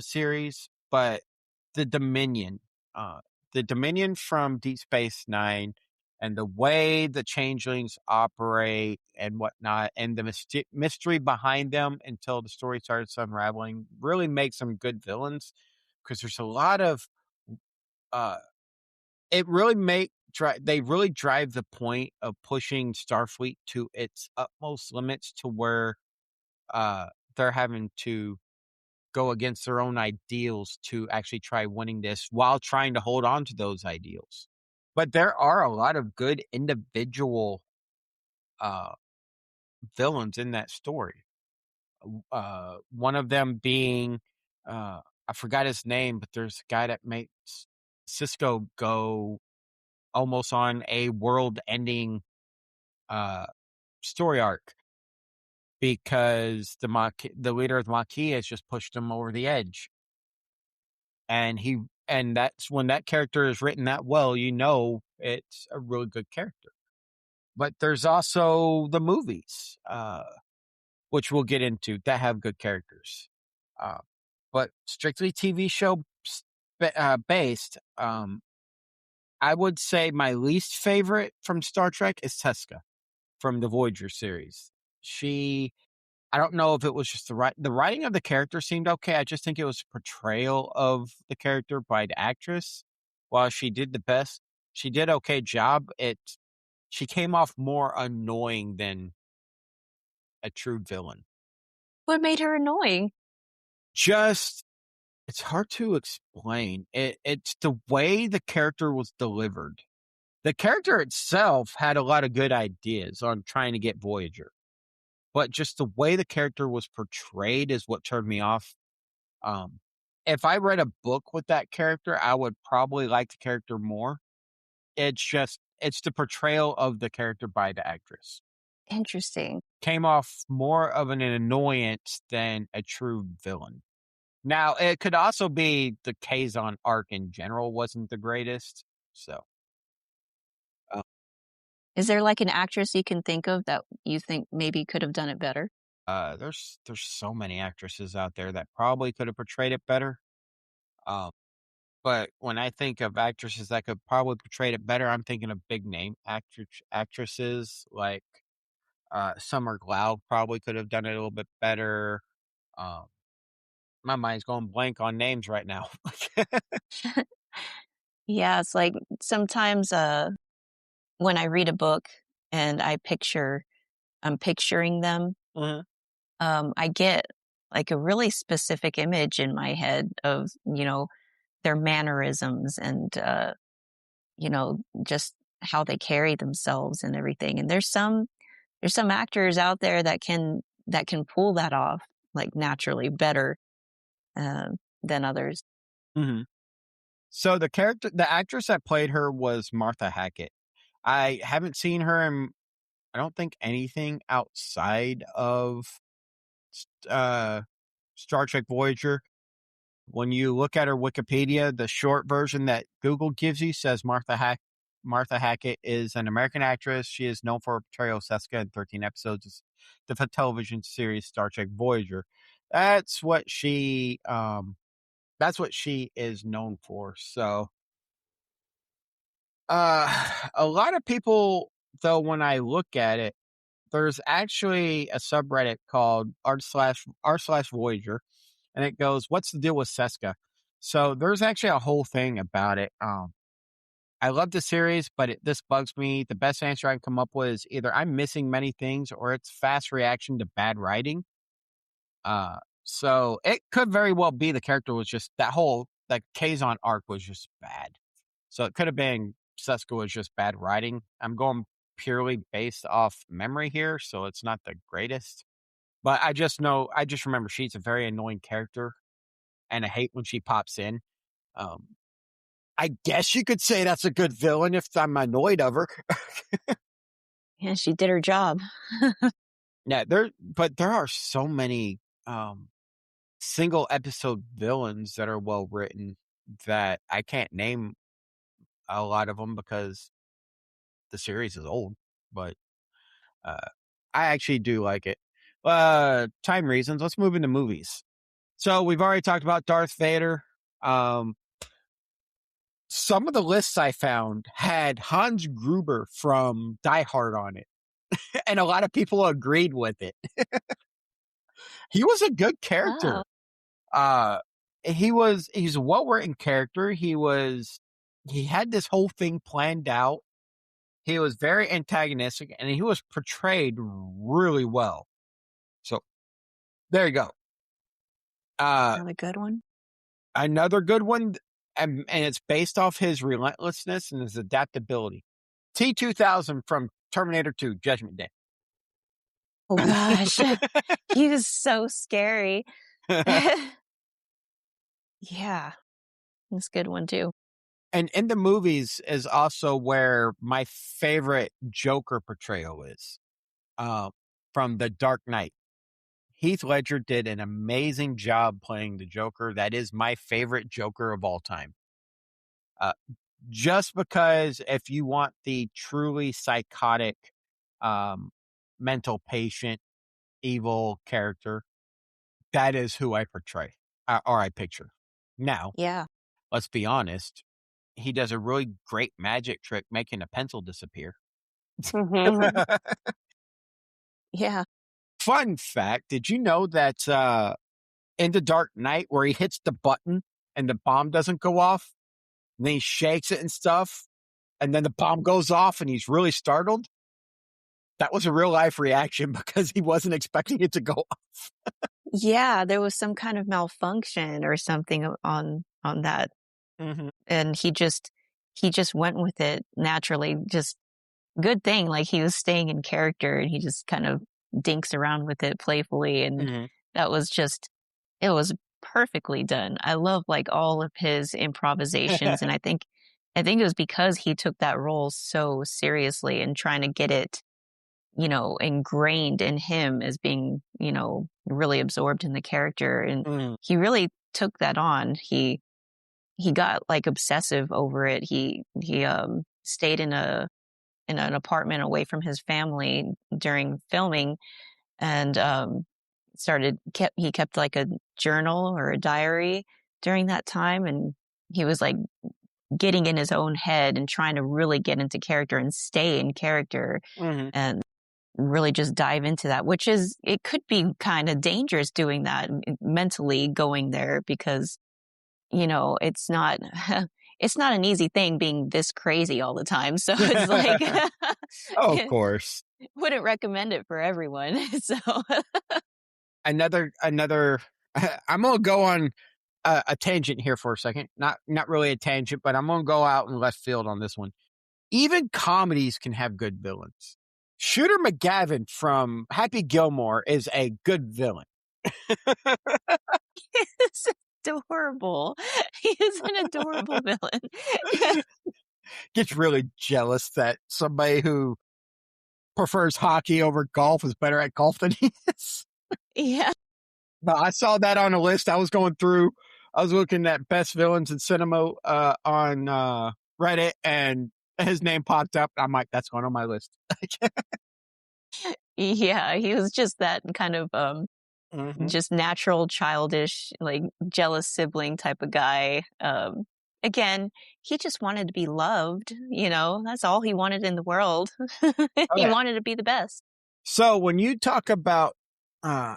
series, but the Dominion, uh, the Dominion from Deep Space Nine, and the way the changelings operate and whatnot, and the mystery behind them until the story starts unraveling, really makes them good villains because there's a lot of uh, it really they really drive the point of pushing Starfleet to its utmost limits to where uh, they're having to go against their own ideals to actually try winning this while trying to hold on to those ideals. But there are a lot of good individual uh, villains in that story. One of them being, I forgot his name, but there's a guy that makes Cisco go almost on a world ending uh, story arc because the leader of the Maquis has just pushed him over the edge. And that's when that character is written that well, it's a really good character. But there's also the movies, which we'll get into, that have good characters. Uh, but strictly TV show based, I would say my least favorite from Star Trek is Teska from the Voyager series. She I don't know if it was just the writing of the character seemed okay. I just think it was a portrayal of the character by the actress. While she did she did okay job. She came off more annoying than a true villain. What made her annoying? Just it's hard to explain. It's the way the character was delivered. The character itself had a lot of good ideas on trying to get Voyager, but just the way the character was portrayed is what turned me off. Um, if I read a book with that character, I would probably like the character more. It's the portrayal of the character by the actress. Interesting. Came off more of an annoyance than a true villain. Now, it could also be the Kazon arc in general wasn't the greatest. So, uh, Is there like an actress you can think of that you think maybe could have done it better? there's so many actresses out there that probably could have portrayed it better. Um, But when I think of actresses that could probably portray it better, I'm thinking of big name actresses like Summer Glau probably could have done it a little bit better. Um, my mind's going blank on names right now. Yeah, it's like sometimes when I read a book and I'm picturing them, Mhm. I get like a really specific image in my head of, their mannerisms and just how they carry themselves and everything. And there's some actors out there that can pull that off like naturally better uh, than others. Mhm. So the actress that played her was Martha Hackett. I haven't seen her in, I don't think anything outside of uh, Star Trek Voyager. When you look at her Wikipedia, the short version that Google gives you says Martha Hackett is an American actress. She is known for her portrayal of Seska in 13 episodes of the television series Star Trek Voyager. That's what she that's what she is known for. So a lot of people though when I look at it, there's actually a subreddit called r slash Voyager, and it goes, "What's the deal with Seska?" So there's actually a whole thing about it. I love the series, but this bugs me. The best answer I can come up with is either I'm missing many things or it's fast reaction to bad writing. So it could very well be the character was just that Kazon arc was just bad. So it could have been Seska was just bad writing. I'm going purely based off memory here, so it's not the greatest. But I just remember she's a very annoying character. and I hate when she pops in. Um, I guess you could say that's a good villain if I'm annoyed of her. Yeah, she did her job. Yeah, but there are so many single episode villains that are well written that I can't name a lot of them because the series is old. But uh, I actually do like it. Time reasons. Let's move into movies. So we've already talked about Darth Vader. Some of the lists I found had Hans Gruber from Die Hard on it, and a lot of people agreed with it. He was a good Oh, character. Uh, he's a well written character. He had this whole thing planned out. He was very antagonistic, and he was portrayed really well. So there you go. another good one. Another good one, and it's based off his relentlessness and his adaptability. T-2000 from Terminator 2, Judgment Day. Oh gosh, he was so scary. Yeah, that's a good one too. And in the movies is also where my favorite Joker portrayal is, uh, from The Dark Knight. Heath Ledger did an amazing job playing the Joker. That is my favorite Joker of all time. Uh, just because if you want the truly psychotic, um, mental patient, evil character, that is who I portray, or I picture. Now, Yeah. let's be honest. He does a really great magic trick making a pencil disappear. Mhm. Yeah. Fun fact, did you know that in The Dark Knight where he hits the button and the bomb doesn't go off, and then he shakes it and stuff, and then the bomb goes off and he's really startled? That was a real life reaction because he wasn't expecting it to go off. Yeah, there was some kind of malfunction or something on that, Mhm. and he just went with it naturally. Just good thing, like he was staying in character, and he just kind of dinks around with it playfully, and Mhm. that was just it was perfectly done. I love like all of his improvisations, and I think it was because he took that role so seriously and trying to get it ingrained in him as being, really absorbed in the character. And Mhm. he really took that on. He got like obsessive over it. He stayed in an apartment away from his family during filming and he kept like a journal or a diary during that time, and he was like getting in his own head and trying to really get into character and stay in character Mhm. and really just dive into that, which is, it could be kind of dangerous doing that mentally going there because, it's not, it's not an easy thing being this crazy all the time. So it's like, Oh, of course. wouldn't recommend it for everyone. So Another I'm gonna go on a tangent here for a second. Not really a tangent, but I'm gonna go out in left field on this one. Even comedies can have good villains. Shooter McGavin from Happy Gilmore is a good villain. it's adorable. He is an adorable villain. Gets really jealous that somebody who prefers hockey over golf is better at golf than he is. Yeah. But I saw that on a list. I was going through. I was looking at best villains in cinema on Reddit, and his name popped up. I'm like, that's going on my list. Yeah. He was just that kind of, Mhm. just natural, childish, like jealous sibling type of guy. Again, he just wanted to be loved, that's all he wanted in the world. Oh He yeah. wanted to be the best. So when you talk about uh,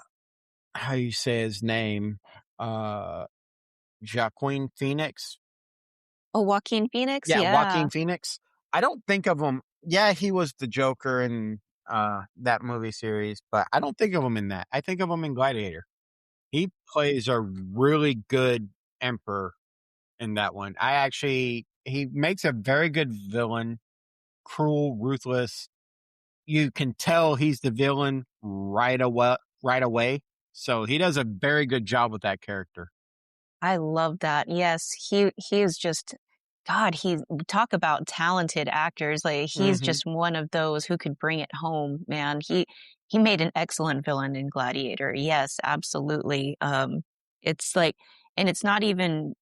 how you say his name, uh, Joaquin Phoenix, Oh, Joaquin Phoenix? yeah, Yeah. Joaquin Phoenix. I don't think of him. Yeah, he was the Joker in that movie series, but I don't think of him in that. I think of him in Gladiator. He plays a really good emperor in that one. He makes a very good villain, cruel, ruthless. You can tell he's the villain right away. Right away. So he does a very good job with that character. I love that. Yes, he is just God, he talk about talented actors. Like he's Hmm. just one of those who could bring it home, man. He made an excellent villain in Gladiator. Yes, absolutely. It's like and it's not even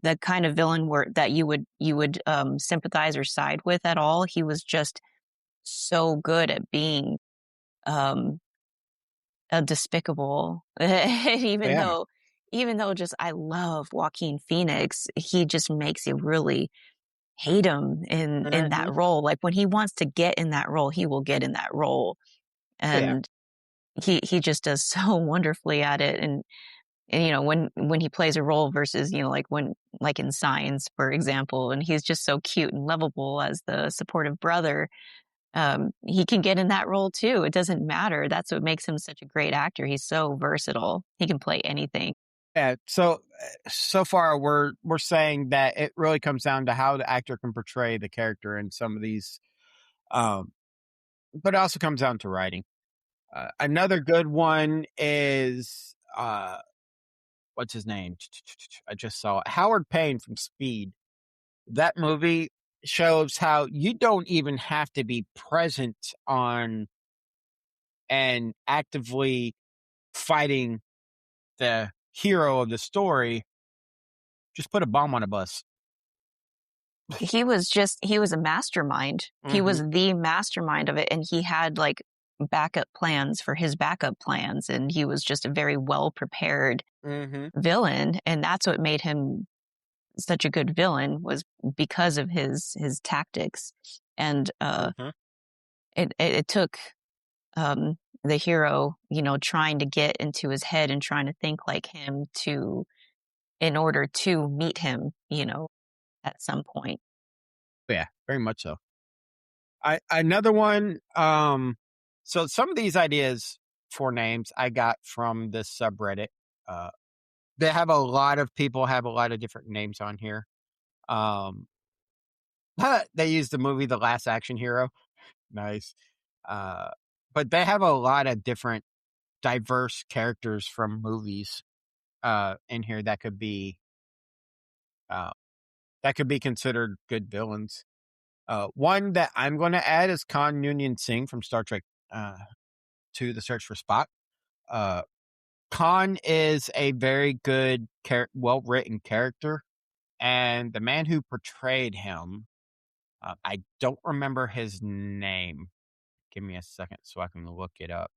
the kind of villain where that you would sympathize or side with at all. He was just so good at being um despicable. even Yeah. though even though just I love Joaquin Phoenix, he just makes you really hate him in that Hmm. role. Like when he wants to get in that role, he will get in that role. Yeah. And he just does so wonderfully at it. And when he plays a role versus, like when like in Signs, for example, and he's just so cute and lovable as the supportive brother. He can get in that role too. It doesn't matter. That's what makes him such a great actor. He's so versatile. He can play anything. Yeah. So far we're saying that it really comes down to how the actor can portray the character in some of these, um, but it also comes down to writing. Another good one is what's his name? I just saw it. Howard Payne from Speed. That movie shows how you don't even have to be present on and actively fighting the hero of the story. Just put a bomb on a bus. He was a mastermind. He Hmm. was the mastermind of it. And he had like backup plans for his backup plans. And he was just a very well prepared Hmm. villain. And that's what made him such a good villain was because of his tactics. And Hmm. it took the hero, trying to get into his head and trying to think like him to in order to meet him, at some point. Yeah, very much so. I another one. So some of these ideas for names I got from this subreddit. Uh, they have a lot of people have a lot of different names on here. Um, they use the movie The Last Action Hero. Nice. Uh, but they have a lot of different diverse characters from movies in here uh, that could be considered good villains. One that I'm going to add is Khan Noonien Singh from Star Trek to The Search for Spock. Uh, Khan is a very good, well written character, and the man who portrayed him, I don't remember his name. Give me a second so I can look it up.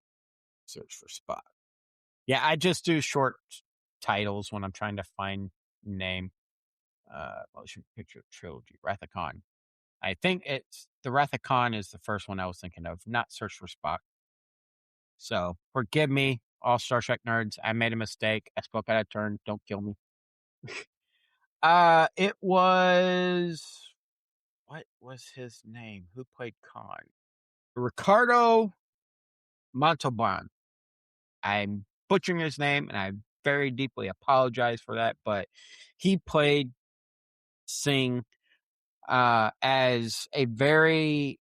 Search for Spock. Yeah, I just do short titles when I'm trying to find name. Motion picture trilogy, Wrath of Khan. I think it's the Wrath of Khan is the first one I was thinking of, not Search for Spock. So forgive me, all Star Trek nerds. I made a mistake. I spoke out of turn. Don't kill me. It was what was his name? Who played Khan? Ricardo Montalban. I'm butchering his name, and I very deeply apologize for that. But he played Singh as a very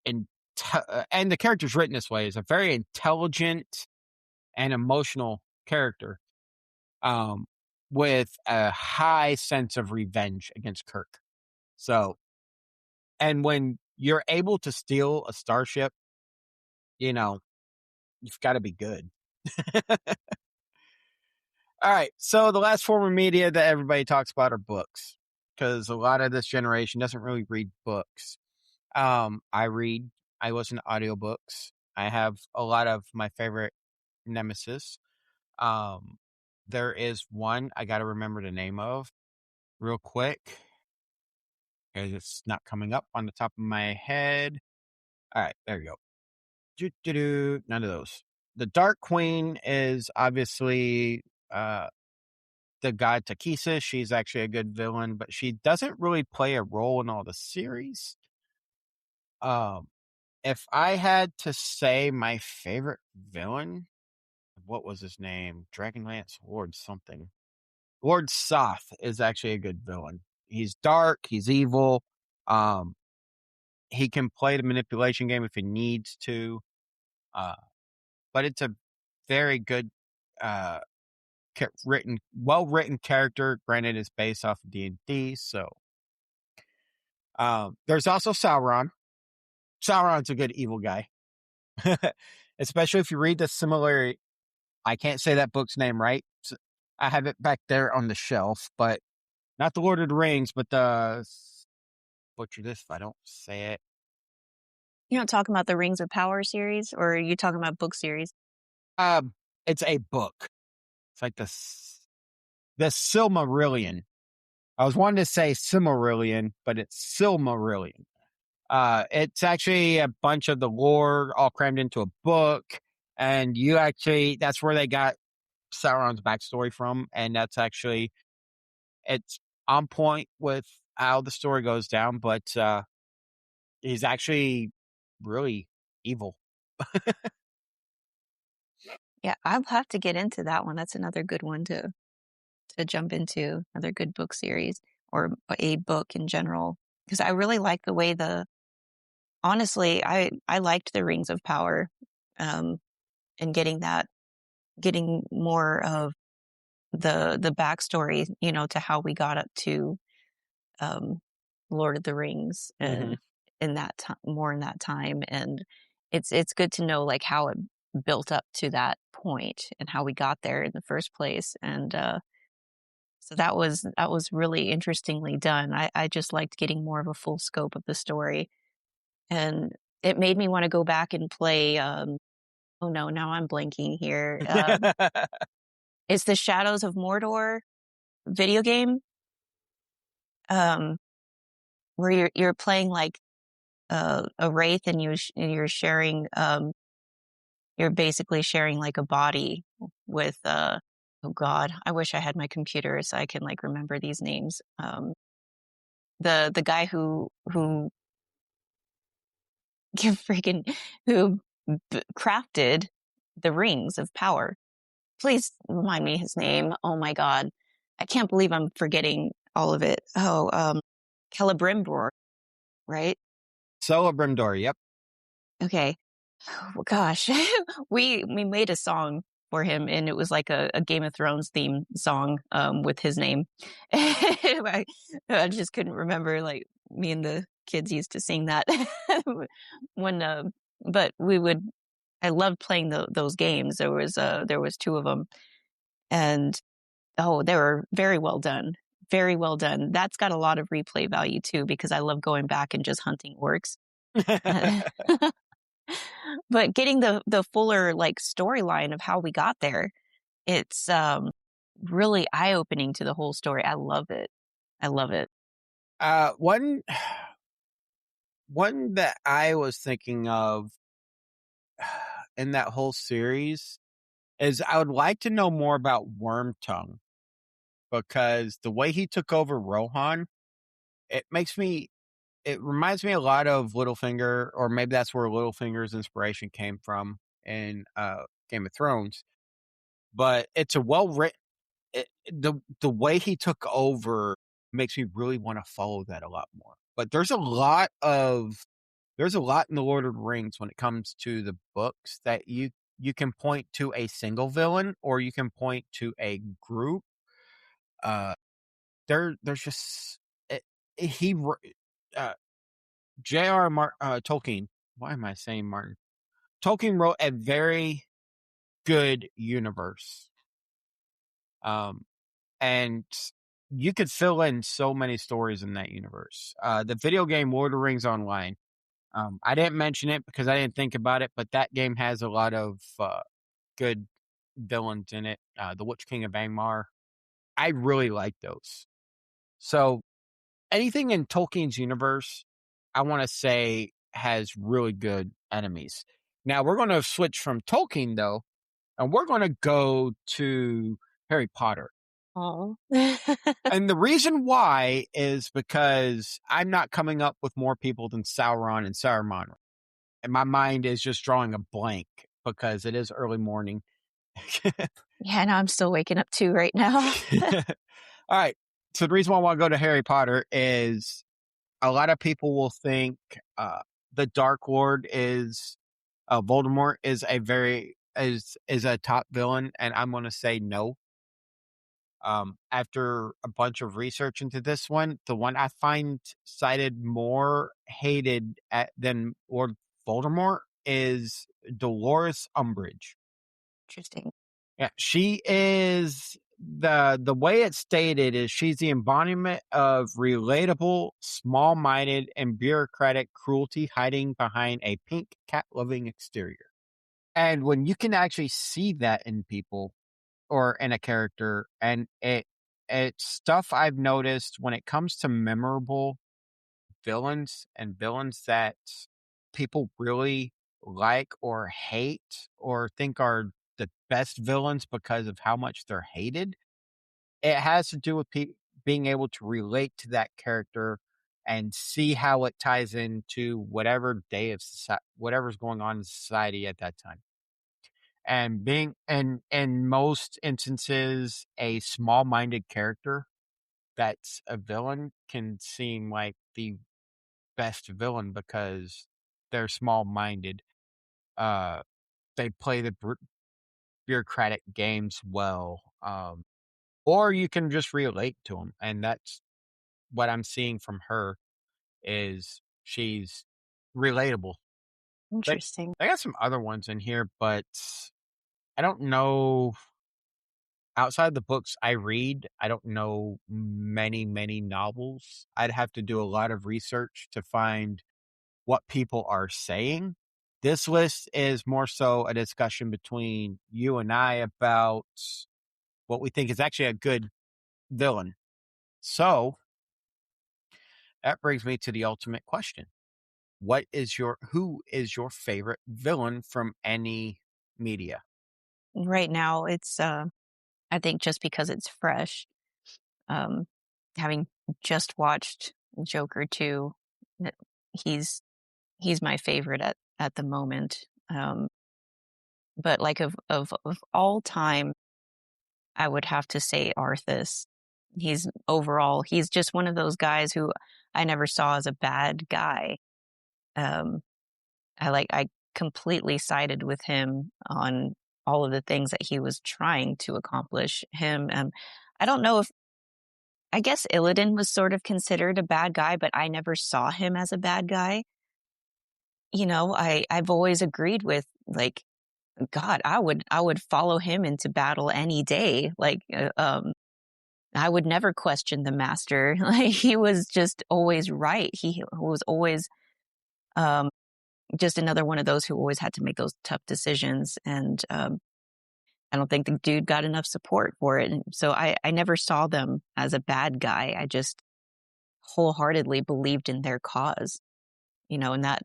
and the character's written this way is a very intelligent and emotional character, um, with a high sense of revenge against Kirk. So, and when you're able to steal a starship, you know you've got to be good. All right. So the last form of media that everybody talks about are books, because a lot of this generation doesn't really read books. I read, I listen to audiobooks. I have a lot of my favorite nemesis. Um, there is one I got to remember the name of real quick because it's not coming up on the top of my head. All right, there you go. Doo-doo-doo. None of those. The Dark Queen is obviously the god Takisa. She's actually a good villain, but she doesn't really play a role in all the series. Um, if I had to say my favorite villain, what was his name? Dragonlance Lord something. Lord Soth is actually a good villain. He's dark, he's evil. Um, he can play the manipulation game if he needs to. Uh, but it's a very good. well written character. Granted, it's based off of D&D, so there's also Sauron. Sauron's a good evil guy, especially if you read the similar. I can't say that book's name right. I have it back there on the shelf, but not the Lord of the Rings, but the butcher this if I don't say it. You're not talking about the Rings of Power series, or are you talking about book series? It's a book. It's like the Silmarillion. I was wanting to say Silmarillion, but it's Silmarillion. It's actually a bunch of the lore all crammed into a book, and that's where they got Sauron's backstory from, and it's on point with how the story goes down, but he's actually really evil. Yeah, I'll have to get into that one. That's another good one to jump into, another good book series or a book in general. Because I really like the way honestly, I liked the Rings of Power, and getting more of the backstory, to how we got up to um, Lord of the Rings Mhm. and in that time, more in that time, and it's good to know like how it built up to that point and how we got there in the first place, and so that was really interestingly done. I just liked getting more of a full scope of the story, and it made me want to go back and play. Oh no, now I'm blanking here. It's the Shadows of Mordor video game, um, where you're playing like a wraith, and you're basically sharing like a body with oh God, I wish I had my computer so I can like remember these names. The guy who freaking who crafted the rings of power. Please remind me his name. Oh my God, I can't believe I'm forgetting all of it. Oh, Celebrimbor, right? Celebrimbor, yep. Okay. Oh, gosh, we made a song for him, and it was like a Game of Thrones theme song with his name. I just couldn't remember. Like me and the kids used to sing that when, but we would. I loved playing those games. There was two of them, and oh, they were very well done. Very well done. That's got a lot of replay value too, because I love going back and just hunting orcs. But getting the fuller like storyline of how we got there, it's really eye-opening to the whole story. I love it. I love it. One that I was thinking of in that whole series is I would like to know more about Wormtongue, because the way he took over Rohan, it reminds me a lot of Littlefinger, or maybe that's where Littlefinger's inspiration came from in Game of Thrones. But it's a well written. The way he took over makes me really want to follow that a lot more. But there's a lot in the Lord of the Rings when it comes to the books that you can point to a single villain, or you can point to a group. There's just it, he Tolkien. Why am I saying Martin? Tolkien wrote a very good universe. And you could fill in so many stories in that universe. The video game Lord of the Rings Online. I didn't mention it because I didn't think about it, but that game has a lot of good villains in it. The Witch King of Angmar. I really like those. So anything in Tolkien's universe, I want to say has really good enemies. Now we're going to switch from Tolkien though, and we're going to go to Harry Potter. Oh. And the reason why is because I'm not coming up with more people than Sauron and Saruman. And my mind is just drawing a blank because it is early morning. Yeah, no, I'm still waking up too right now. All right. So the reason why I want to go to Harry Potter is a lot of people will think the Dark Lord is Voldemort is a top villain, and I'm going to say no. After a bunch of research into this one, the one I find cited more hated than Lord Voldemort is Dolores Umbridge. Interesting. Yeah, she is the way it's stated is she's the embodiment of relatable, small-minded, and bureaucratic cruelty hiding behind a pink cat-loving exterior. And when you can actually see that in people or in a character, and it's stuff I've noticed when it comes to memorable villains and villains that people really like or hate or think are the best villains because of how much they're hated. It has to do with being able to relate to that character and see how it ties into whatever day of society, whatever's going on in society at that time. And being and in most instances, a small-minded character that's a villain can seem like the best villain because they're small-minded. Uh, they play the bureaucratic games well, or you can just relate to them, and that's what I'm seeing from her is she's relatable. But Interesting. I got some other ones in here, but I don't know. Outside the books I read, I don't know many novels. I'd have to do a lot of research to find what people are saying. This list is more so a discussion between you and I about what we think is actually a good villain. So that brings me to the ultimate question. Who is your favorite villain from any media? Right now, it's I think just because it's fresh, um, having just watched Joker 2, that he's he's my favorite at the moment. But like of all time, I would have to say Arthas. He's just one of those guys who I never saw as a bad guy. Um, I completely sided with him on all of the things that he was trying to accomplish. I don't know if I guess Illidan was sort of considered a bad guy, but I never saw him as a bad guy. I've always agreed with like God, I would follow him into battle any day. I would never question the master. Like he was just always right. He was always um just another one of those who always had to make those tough decisions. And I don't think the dude got enough support for it. And so I never saw them as a bad guy. I just wholeheartedly believed in their cause, and that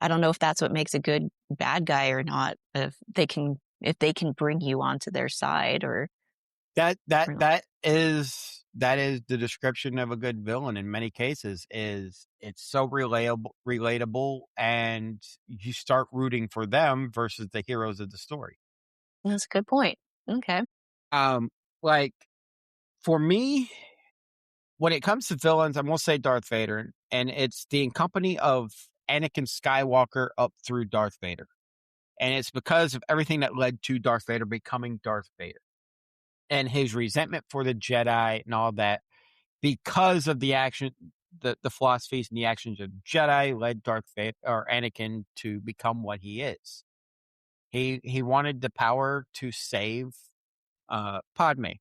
I don't know if that's what makes a good bad guy or not, if they can bring you onto their side That that or not. that is the description of a good villain in many cases is it's so relatable and you start rooting for them versus the heroes of the story. That's a good point. Okay. Um like for me, when it comes to villains, I'm gonna say Darth Vader, and it's the company of Anakin Skywalker up through Darth Vader. And it's because of everything that led to Darth Vader becoming Darth Vader and his resentment for the Jedi and all that because of the philosophies and the actions of Jedi led Darth Vader or Anakin to become what he is. He wanted the power to save Padme.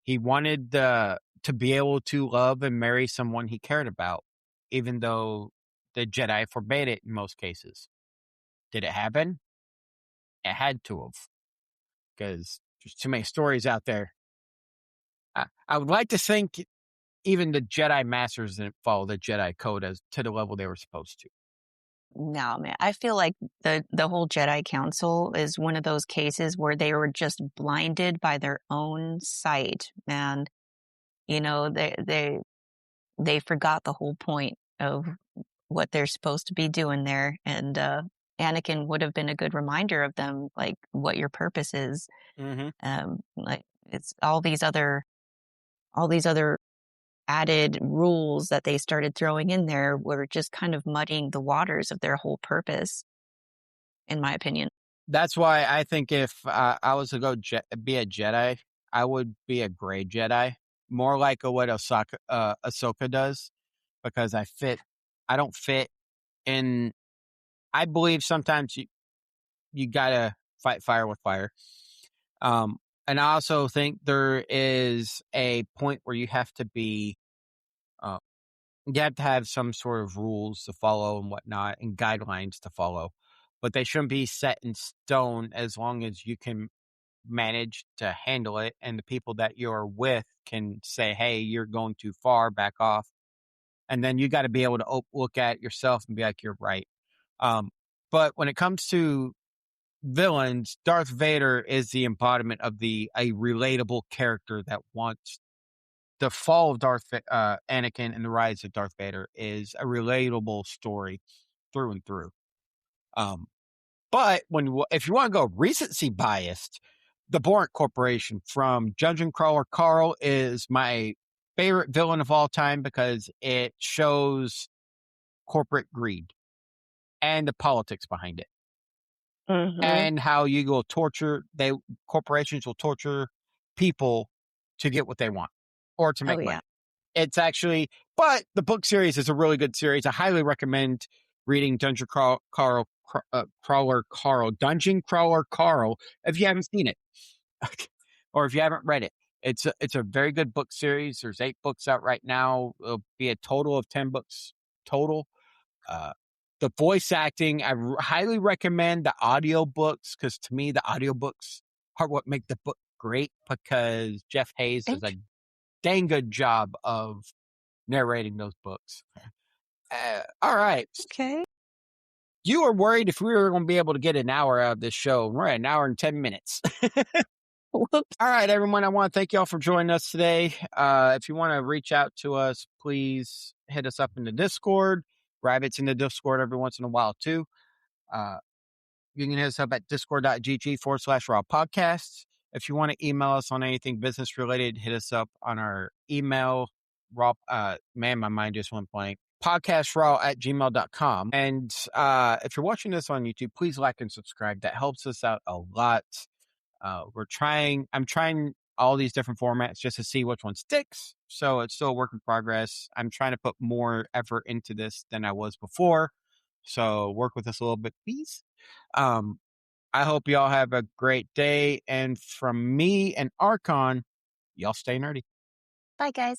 He wanted to be able to love and marry someone he cared about, even though the Jedi forbade it in most cases. Did it happen? It had to have, because there's too many stories out there. I would like to think even the Jedi Masters didn't follow the Jedi Code as to the level they were supposed to. No, man. I feel like the whole Jedi Council is one of those cases where they were just blinded by their own sight, and they forgot the whole point of what they're supposed to be doing there. And Anakin would have been a good reminder of them, like what your purpose is. Mm-hmm. Like it's all these other added rules that they started throwing in there were just kind of muddying the waters of their whole purpose, in my opinion. That's why I think if I was to be a Jedi, I would be a gray Jedi, more like what Ahsoka does, because I don't fit in. I believe sometimes you gotta fight fire with fire. And I also think there is a point where uh, you have to have some sort of rules to follow and whatnot and guidelines to follow, but they shouldn't be set in stone as long as you can manage to handle it. And the people that you're with can say, hey, you're going too far, back off. And then you got to be able to look at yourself and be like, you're right. But when it comes to villains, Darth Vader is the embodiment of a relatable character that wants the fall of Anakin and the rise of Darth Vader is a relatable story through and through. But if you want to go recency biased, the Borant Corporation from Dungeon Crawler Carl is my favorite villain of all time because it shows corporate greed and the politics behind it. Mm-hmm. And how you will corporations will torture people to get what they want or to make money. It's actually, but the book series is a really good series. I highly recommend reading Dungeon Crawler Carl, if you haven't seen it or if you haven't read it. It's a very good book series. There's 8 books out right now. It'll be a total of 10 books total. The voice acting, I highly recommend the audiobooks because to me, the audiobooks are what make the book great because Jeff Hayes does a dang good job of narrating those books. All right. Okay. You were worried if we were going to be able to get an hour out of this show. We're at an hour and 10 minutes. Whoops. All right, everyone. I want to thank y'all for joining us today. If you want to reach out to us, please hit us up in the Discord. Rabbit's in the Discord every once in a while, too. You can hit us up at discord.gg/raw podcasts. If you want to email us on anything business related, hit us up on our email. Raw, man, my mind just went blank. Podcastraw@gmail.com. And if you're watching this on YouTube, please like and subscribe. That helps us out a lot. I'm trying all these different formats just to see which one sticks. So it's still a work in progress. I'm trying to put more effort into this than I was before. So work with us a little bit, please. I hope y'all have a great day. And from me and Archon, y'all stay nerdy. Bye, guys.